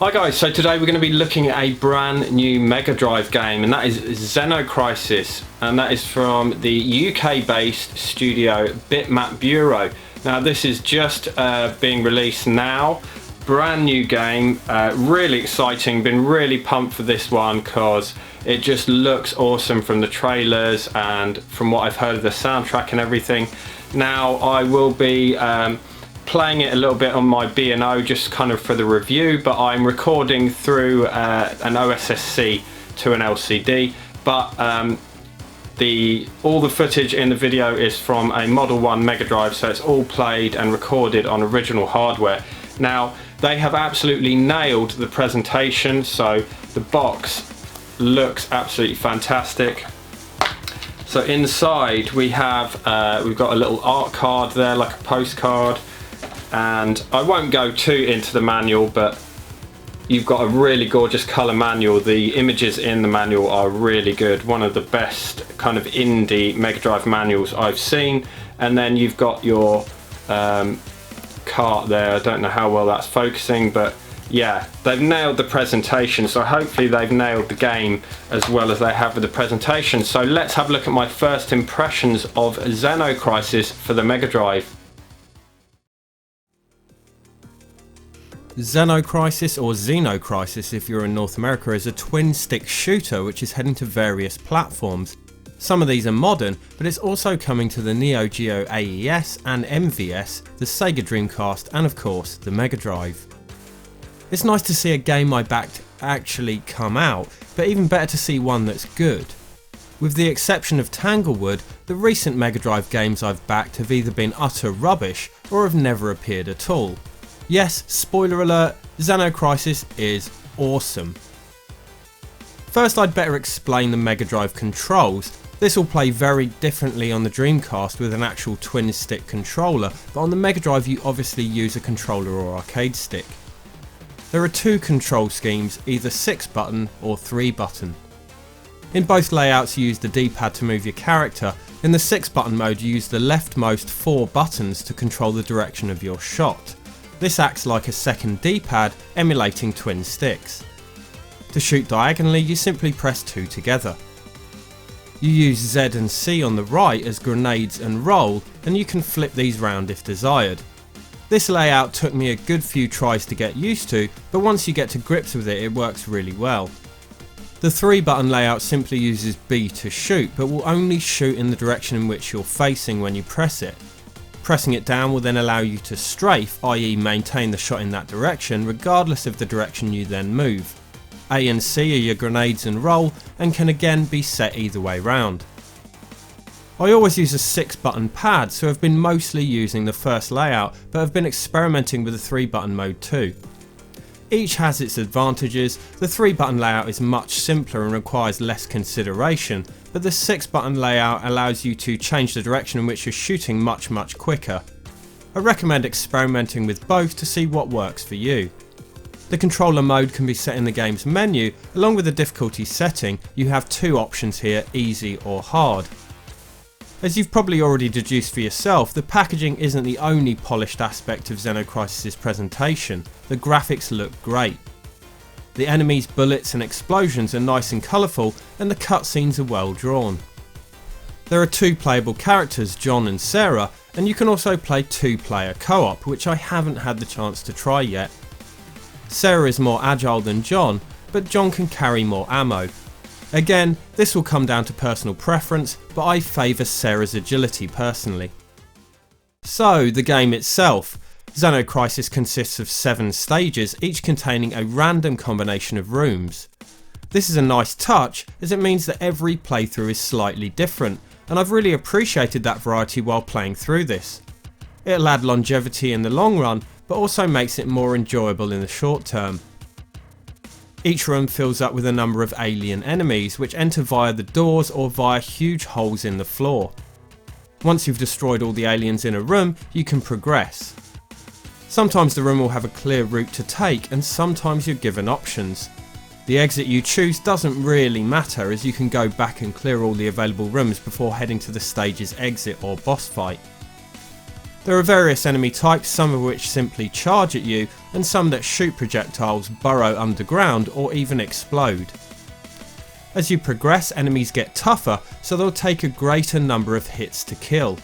Hi guys, so today we're going to be looking at a brand new Mega Drive game, and that is Xeno Crisis, and that is from the UK based studio Bitmap Bureau. Now this is just being released now, brand new game, really exciting, been really pumped for this one because it just looks awesome from the trailers and from what I've heard of the soundtrack and everything. Now I will be playing it a little bit on my B&O just kind of for the review, but I'm recording through an OSSC to an LCD, but all the footage in the video is from a Model 1 Mega Drive, so it's all played and recorded on original hardware. Now they have absolutely nailed the presentation, so the box looks absolutely fantastic. So inside we've got a little art card there, like a postcard. And I won't go too into the manual, but you've got a really gorgeous colour manual. The images in the manual are really good, one of the best kind of indie Mega Drive manuals I've seen. And then you've got your cart there. I don't know how well that's focusing, but yeah, they've nailed the presentation, so hopefully they've nailed the game as well as they have with the presentation. So let's have a look at my first impressions of Xeno Crisis for the Mega Drive. Xeno Crisis, or Xeno Crisis if you're in North America, is a twin-stick shooter which is heading to various platforms. Some of these are modern, but it's also coming to the Neo Geo AES and MVS, the Sega Dreamcast, and of course the Mega Drive. It's nice to see a game I backed actually come out, but even better to see one that's good. With the exception of Tanglewood, the recent Mega Drive games I've backed have either been utter rubbish or have never appeared at all. Yes, spoiler alert, Xeno Crisis is awesome. First, I'd better explain the Mega Drive controls. This will play very differently on the Dreamcast with an actual twin stick controller, but on the Mega Drive you obviously use a controller or arcade stick. There are two control schemes, either 6-button or 3-button. In both layouts you use the D-pad to move your character. In the 6-button mode you use the leftmost 4 buttons to control the direction of your shot. This acts like a second D-pad, emulating twin sticks. To shoot diagonally, you simply press 2 together. You use Z and C on the right as grenades and roll, and you can flip these round if desired. This layout took me a good few tries to get used to, but once you get to grips with it, it works really well. The 3-button layout simply uses B to shoot, but will only shoot in the direction in which you're facing when you press it. Pressing it down will then allow you to strafe, i.e. maintain the shot in that direction regardless of the direction you then move. A and C are your grenades and roll, and can again be set either way round. I always use a 6-button pad, so I've been mostly using the first layout, but have been experimenting with the 3-button mode too. Each has its advantages. The 3-button layout is much simpler and requires less consideration, but the 6-button layout allows you to change the direction in which you're shooting much quicker. I recommend experimenting with both to see what works for you. The controller mode can be set in the game's menu. Along with the difficulty setting, you have two options here, easy or hard. As you've probably already deduced for yourself, the packaging isn't the only polished aspect of Xeno Crisis' presentation. The graphics look great. The enemies, bullets and explosions are nice and colourful, and the cutscenes are well drawn. There are two playable characters, John and Sarah, and you can also play 2-player co-op, which I haven't had the chance to try yet. Sarah is more agile than John, but John can carry more ammo. Again, this will come down to personal preference, but I favour Sarah's agility personally. So, the game itself. Xeno Crisis consists of 7 stages, each containing a random combination of rooms. This is a nice touch, as it means that every playthrough is slightly different, and I've really appreciated that variety while playing through this. It'll add longevity in the long run, but also makes it more enjoyable in the short term. Each room fills up with a number of alien enemies, which enter via the doors or via huge holes in the floor. Once you've destroyed all the aliens in a room, you can progress. Sometimes the room will have a clear route to take, and sometimes you're given options. The exit you choose doesn't really matter, as you can go back and clear all the available rooms before heading to the stage's exit or boss fight. There are various enemy types, some of which simply charge at you, and some that shoot projectiles, burrow underground, or even explode. As you progress, enemies get tougher, so they'll take a greater number of hits to kill.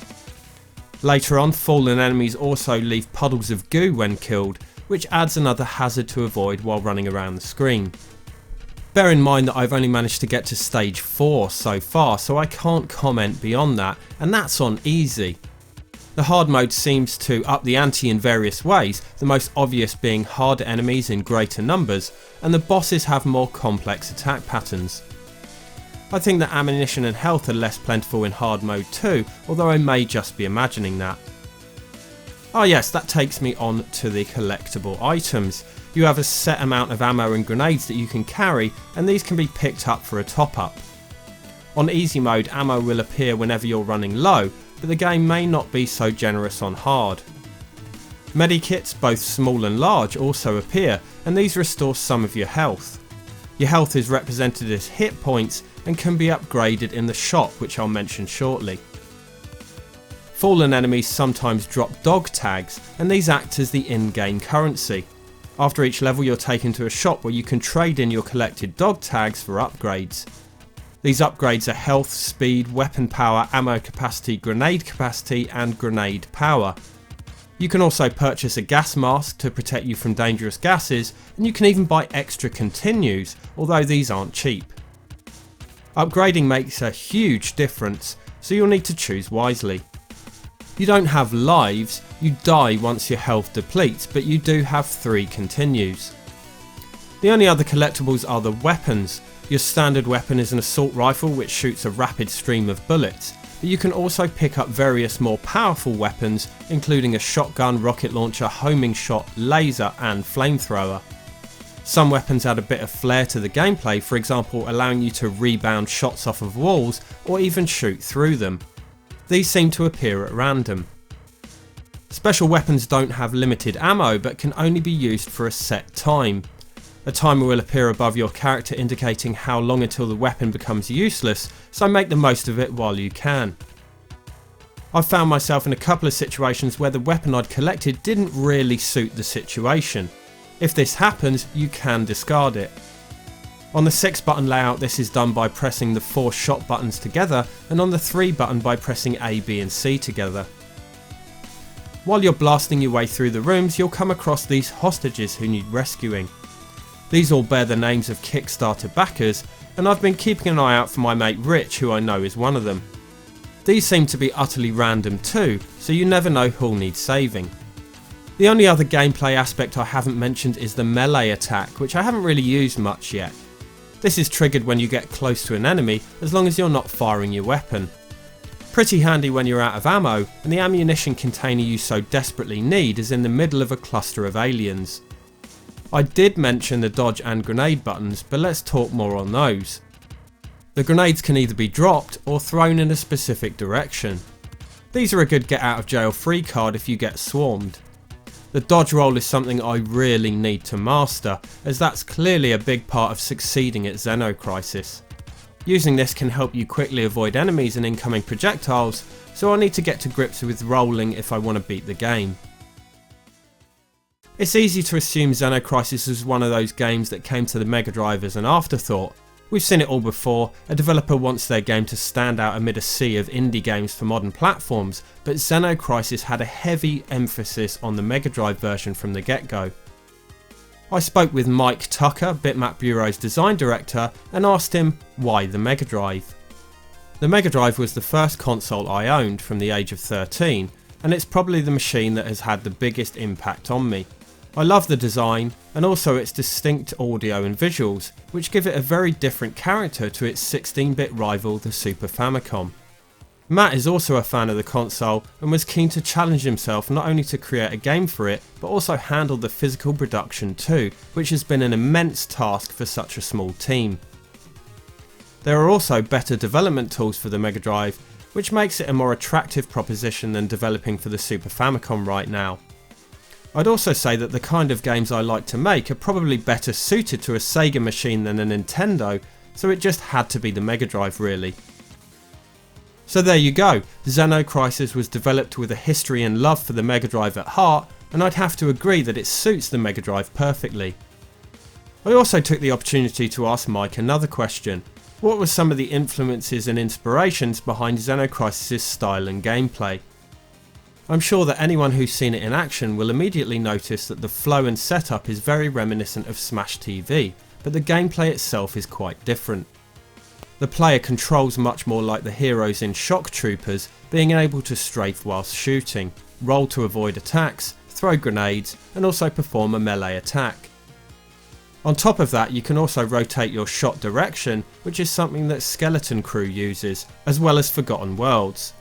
Later on, fallen enemies also leave puddles of goo when killed, which adds another hazard to avoid while running around the screen. Bear in mind that I've only managed to get to stage 4 so far, so I can't comment beyond that, and that's on easy. The hard mode seems to up the ante in various ways, the most obvious being harder enemies in greater numbers, and the bosses have more complex attack patterns. I think that ammunition and health are less plentiful in hard mode too, although I may just be imagining that. Ah yes, that takes me on to the collectible items. You have a set amount of ammo and grenades that you can carry, and these can be picked up for a top up. On easy mode, ammo will appear whenever you're running low, but the game may not be so generous on hard. Medikits, both small and large, also appear, and these restore some of your health. Your health is represented as hit points and can be upgraded in the shop, which I'll mention shortly. Fallen enemies sometimes drop dog tags, and these act as the in-game currency. After each level, you're taken to a shop where you can trade in your collected dog tags for upgrades. These upgrades are health, speed, weapon power, ammo capacity, grenade capacity, and grenade power. You can also purchase a gas mask to protect you from dangerous gases, and you can even buy extra continues, although these aren't cheap. Upgrading makes a huge difference, so you'll need to choose wisely. You don't have lives, you die once your health depletes, but you do have 3 continues. The only other collectibles are the weapons. Your standard weapon is an assault rifle which shoots a rapid stream of bullets, but you can also pick up various more powerful weapons, including a shotgun, rocket launcher, homing shot, laser, and flamethrower. Some weapons add a bit of flair to the gameplay, for example allowing you to rebound shots off of walls or even shoot through them. These seem to appear at random. Special weapons don't have limited ammo but can only be used for a set time. A timer will appear above your character indicating how long until the weapon becomes useless, so make the most of it while you can. I've found myself in a couple of situations where the weapon I'd collected didn't really suit the situation. If this happens, you can discard it. On the 6 button layout, this is done by pressing the 4 shot buttons together, and on the 3 button by pressing A, B and C together. While you're blasting your way through the rooms, you'll come across these hostages who need rescuing. These all bear the names of Kickstarter backers, and I've been keeping an eye out for my mate Rich, who I know is one of them. These seem to be utterly random too, so you never know who'll need saving. The only other gameplay aspect I haven't mentioned is the melee attack, which I haven't really used much yet. This is triggered when you get close to an enemy, as long as you're not firing your weapon. Pretty handy when you're out of ammo, and the ammunition container you so desperately need is in the middle of a cluster of aliens. I did mention the dodge and grenade buttons, but let's talk more on those. The grenades can either be dropped or thrown in a specific direction. These are a good get out of jail free card if you get swarmed. The dodge roll is something I really need to master, as that's clearly a big part of succeeding at Xeno Crisis. Using this can help you quickly avoid enemies and incoming projectiles, so I need to get to grips with rolling if I want to beat the game. It's easy to assume Xeno Crisis is one of those games that came to the Mega Drive as an afterthought. We've seen it all before. A developer wants their game to stand out amid a sea of indie games for modern platforms, but Xeno Crisis had a heavy emphasis on the Mega Drive version from the get-go. I spoke with Mike Tucker, Bitmap Bureau's design director, and asked him why the Mega Drive. The Mega Drive was the first console I owned from the age of 13, and it's probably the machine that has had the biggest impact on me. I love the design, and also its distinct audio and visuals, which give it a very different character to its 16-bit rival, the Super Famicom. Matt is also a fan of the console and was keen to challenge himself not only to create a game for it, but also handle the physical production too, which has been an immense task for such a small team. There are also better development tools for the Mega Drive, which makes it a more attractive proposition than developing for the Super Famicom right now. I'd also say that the kind of games I like to make are probably better suited to a Sega machine than a Nintendo, so it just had to be the Mega Drive really. So there you go, Xeno Crisis was developed with a history and love for the Mega Drive at heart, and I'd have to agree that it suits the Mega Drive perfectly. I also took the opportunity to ask Mike another question. What were some of the influences and inspirations behind Xeno Crisis' style and gameplay? I'm sure that anyone who's seen it in action will immediately notice that the flow and setup is very reminiscent of Smash TV, but the gameplay itself is quite different. The player controls much more like the heroes in Shock Troopers, being able to strafe whilst shooting, roll to avoid attacks, throw grenades, and also perform a melee attack. On top of that, you can also rotate your shot direction, which is something that Skeleton Crew uses, as well as Forgotten Worlds.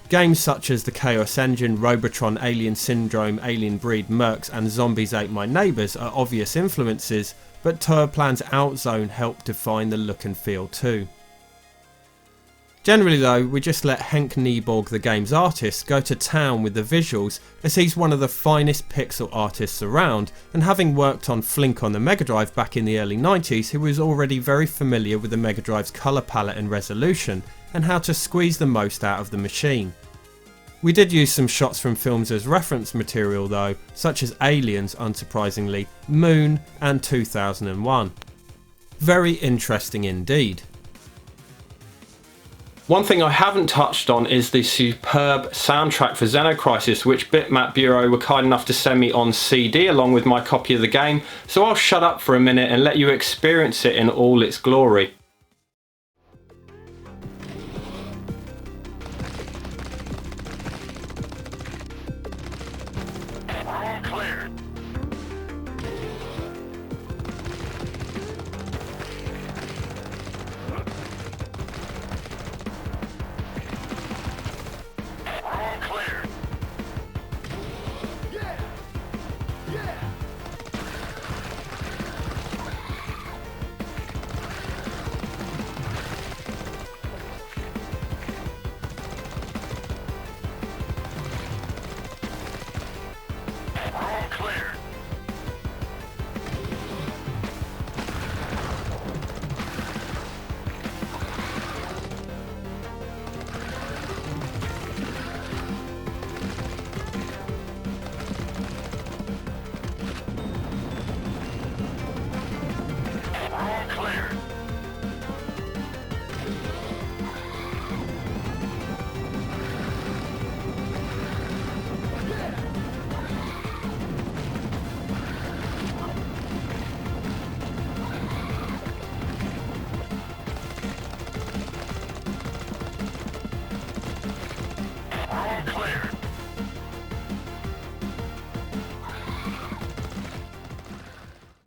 Games such as the Chaos Engine, Robotron, Alien Syndrome, Alien Breed, Mercs and Zombies Ate My Neighbours are obvious influences, but Tourplan's Outzone helped define the look and feel too. Generally though, we just let Henk Nieborg, the game's artist, go to town with the visuals, as he's one of the finest pixel artists around, and having worked on Flink on the Mega Drive back in the early 90s, he was already very familiar with the Mega Drive's colour palette and resolution, and how to squeeze the most out of the machine. We did use some shots from films as reference material though, such as Aliens unsurprisingly, Moon and 2001. Very interesting indeed. One thing I haven't touched on is the superb soundtrack for Xeno Crisis, which Bitmap Bureau were kind enough to send me on CD along with my copy of the game, so I'll shut up for a minute and let you experience it in all its glory.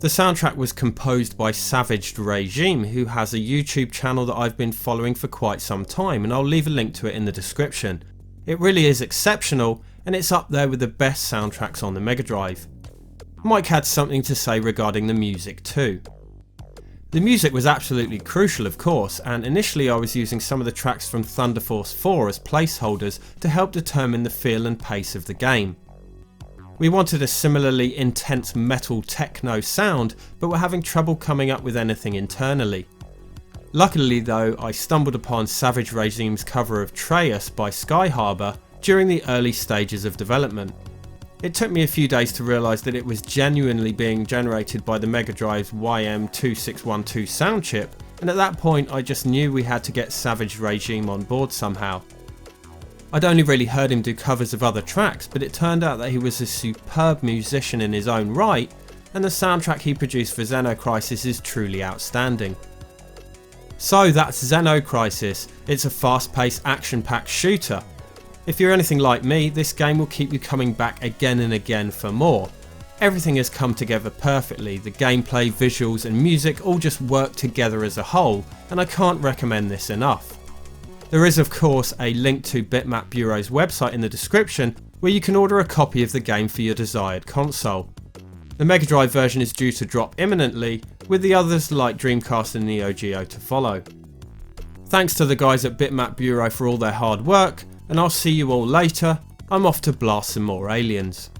The soundtrack was composed by Savaged Regime, who has a YouTube channel that I've been following for quite some time, and I'll leave a link to it in the description. It really is exceptional, and it's up there with the best soundtracks on the Mega Drive. Mike had something to say regarding the music too. The music was absolutely crucial of course, and initially I was using some of the tracks from Thunder Force 4 as placeholders to help determine the feel and pace of the game. We wanted a similarly intense metal techno sound, but were having trouble coming up with anything internally. Luckily though, I stumbled upon Savage Regime's cover of Treyus by Sky Harbor during the early stages of development. It took me a few days to realise that it was genuinely being generated by the Mega Drive's YM2612 sound chip, and at that point I just knew we had to get Savage Regime on board somehow. I'd only really heard him do covers of other tracks, but it turned out that he was a superb musician in his own right, and the soundtrack he produced for Xeno Crisis is truly outstanding. So that's Xeno Crisis. It's a fast-paced action-packed shooter. If you're anything like me, this game will keep you coming back again and again for more. Everything has come together perfectly, the gameplay, visuals and music all just work together as a whole, and I can't recommend this enough. There is of course a link to Bitmap Bureau's website in the description where you can order a copy of the game for your desired console. The Mega Drive version is due to drop imminently, with the others like Dreamcast and Neo Geo to follow. Thanks to the guys at Bitmap Bureau for all their hard work, and I'll see you all later. I'm off to blast some more aliens.